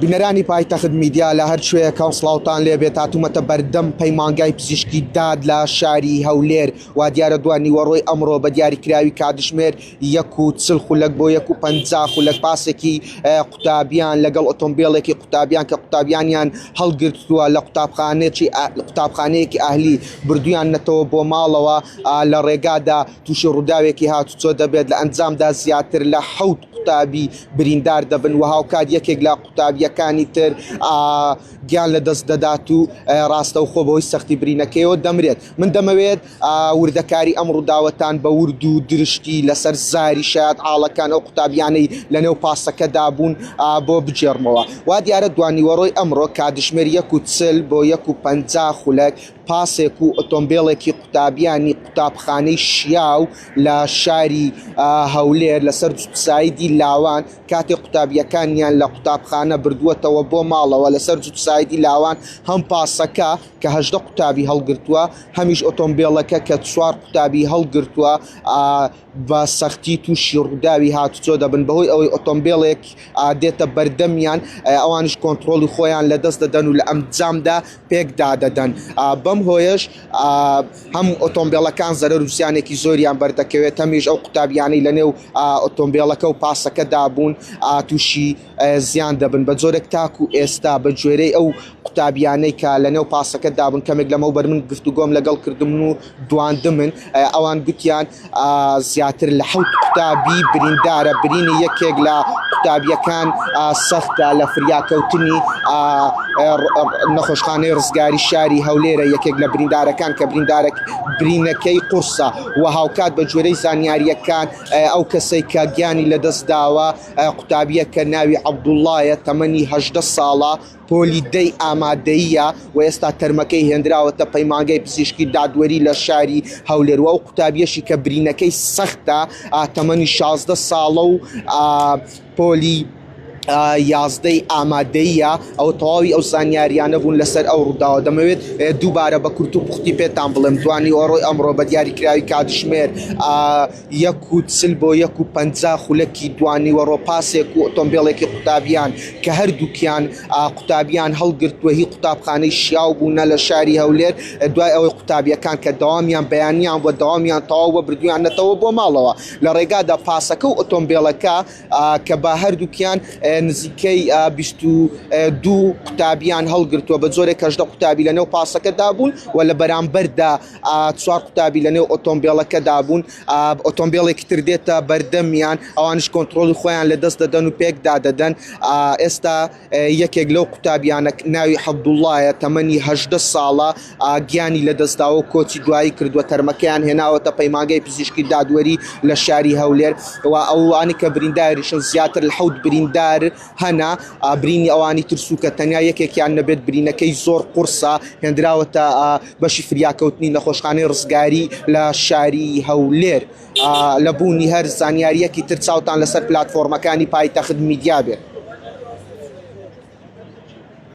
بینەرانی پایتەخت میدیا لە هەر شوێیەکە سڵاوتان لێبێت هاتوومەتە بەردەم پەیمانگای پزیشکی داد لە شاری هەولێر وا دیارە دوای نیوەڕۆی ئەمڕۆ بە دیاریکراوی کاتژمێر 140 خولەک بۆ 150 خولەک پاسێکی قوتابیان لەگەڵ ئۆتۆمبیلێکی قوتابیان کە قوتابیانیان هەڵگرتووە لە قوتابخانەیەکی ئاهلی بردویان نەتەوە بۆ ماڵەوە لە ڕێگادا تووشی ڕووداوێکی هاتوچۆ دەبێت لە ئەنجامدا زیاتر لە 7 قوتابی بریندار دەبن و هاوکات یەکێک لە قوتابیەکانی تر گیان لە دەست دەدات و ڕاستەوخۆ بەهۆی سەختی برینەکەیەوە دەمرێت. من دەمەوێت وردەکاری ئەم ڕووداوەتان بە ورد و درشتی لەسەر زاری شایەت ئاڵەکان ئەو قوتابیانەی لەنێو پاسەکەدا بوون بۆ بجێڕمەوە. وا دیارە دوانیوەڕۆی ئەمڕۆ کاتژمێر 140 بۆ 150 خولەک پاسێک و ئۆتۆمبیلێکی قوتابیانی قوتابخانەی شیاو لە شاری هەولێر لەسەر جوتسایدی لاوان کاتێک قوتابیەکانیان لە قوتابخانە بردووەتەوە بۆ ماڵەوە لەسەر جوتسایدی لاوان هەم پاسەکە کە 18 قوتابی هەڵگرتووە هەمیش ئۆتۆمبیلەکە کە 4 قوتابی هەڵگرتووە بە سەختی تووشی ڕووداوی هاتوچۆ دەبن بەهۆی ئەوەی ئۆتۆمبیلێک دێتە بەردەمیان ئەوانش کۆنتترۆلی خۆیان لەدەست دەدەن و لە ئەمجامدا پێکدا دەدەن. بەم هۆیش هەم ئۆتۆمبیلەکان زەرەر و زیانێکی زۆریان بەردەکەوێت هەمیش ئەو قوتابیانەی لەنێو ئۆتۆمبیلەکە و پاسەکەدا بوون تووشی زیان دەبن بە جۆرێک تاکو ئێستا بە گوێرەی ئەو قوتابیانەی کە لەنێو پاسەکەدا بوون کەمێک لەمەوبەر من گفتوگۆم لەگەڵ کردم و دواندمن ئەوان گوتیان زیاتر لە 7 قوتابی بریندارە برینی یەکێک لە قوتابیەکان سەختە لە فریاکەوتنی نەخۆشخانەی ڕزگاری شاری هەولێرە یەکێک لە بریندارەکان کە برینەکەی قورسە و هاوکات بە گوێرەی زانیاریەکان ئەو کەسەی کە گیانی لەدەستداوە قوتابیە کە ناوی عەبدوڵڵایە تەمەنی 18 ساڵە پۆلی دەی ئامادەیە و ئێستا تەرمەکەی هێنراوەتە پەیمانگای پزیشکی دادوەری لە شاری هەولێر و ئەو قوتابیەشی کە برینەکەی سەختە تەمەنی 16 ساڵە و پۆلی 11 ئامادەیە ئەو تەواوی ئەو زانیاریانە بوون لەسەر ئەو ڕووداوە. دەمەوێت دووبارە بە کورت و پوختی پێتان بڵێم دوانیوەڕۆی ئەمڕۆ بە دیاریکراوی کاتژمێر 140 بۆ 150 خولەکی دوانیوەڕۆ پاسێک و ئۆتۆمبیلێکی قوتابیان کە هەردووکیان قوتابیان هەڵگرتووە هی قوتابخانەی شیاو بوونە لە شاری هەولێر دوای ئەوەی قوتابیەکان کە دەوامیان بەیانیان بۆ دەوامیان تەواو بە بردویان نەتەوە بۆ ماڵەوە لە ڕێگادا پاسەکە و ئۆتۆمبیلەکە کە بە هەردووکیان نزیکەی 22 قوتابیان هەڵگرتووە بە جۆرێک 18 قوتابی لەنێو پاسەکەدا بوون و لە بەرامبەردا 4 قوتابی لەنێو ئۆتۆمبیلەکەدا بوون ئۆتۆمبیلێکی تر دێتە بەردەمیان ئەوانش کۆنتترۆلی خۆیان لەدەست دەدەن و پێکدا دەدەن. ئێستا یەکێک لەو قوتابیانە ناوی عەبدوڵڵایە تەمەنی 18 ساڵە گیانی لەدەستداوە و کۆچی دوایی کردووە تەرمەکەیان هێناوەتە پەیمانگای پزیشکی دادوەری لە شاری هەولێر و ئەوانی کە برینداریشن زیاتر لە 7 بریندار هەنا برینی ئەوانی ترسوکە تەنیا یەکێکیان نەبێت برینەکەی زۆر قورسە هێنراوەتە بەشی فریاکەوتنی نەخۆشخانەی ڕزگاری لە شاری هەولێر. لە بوونی هەر زانیاریەکی تر چاوتان لەسەر پلاتفۆرمەکانی پایتەخت میدیا بێت.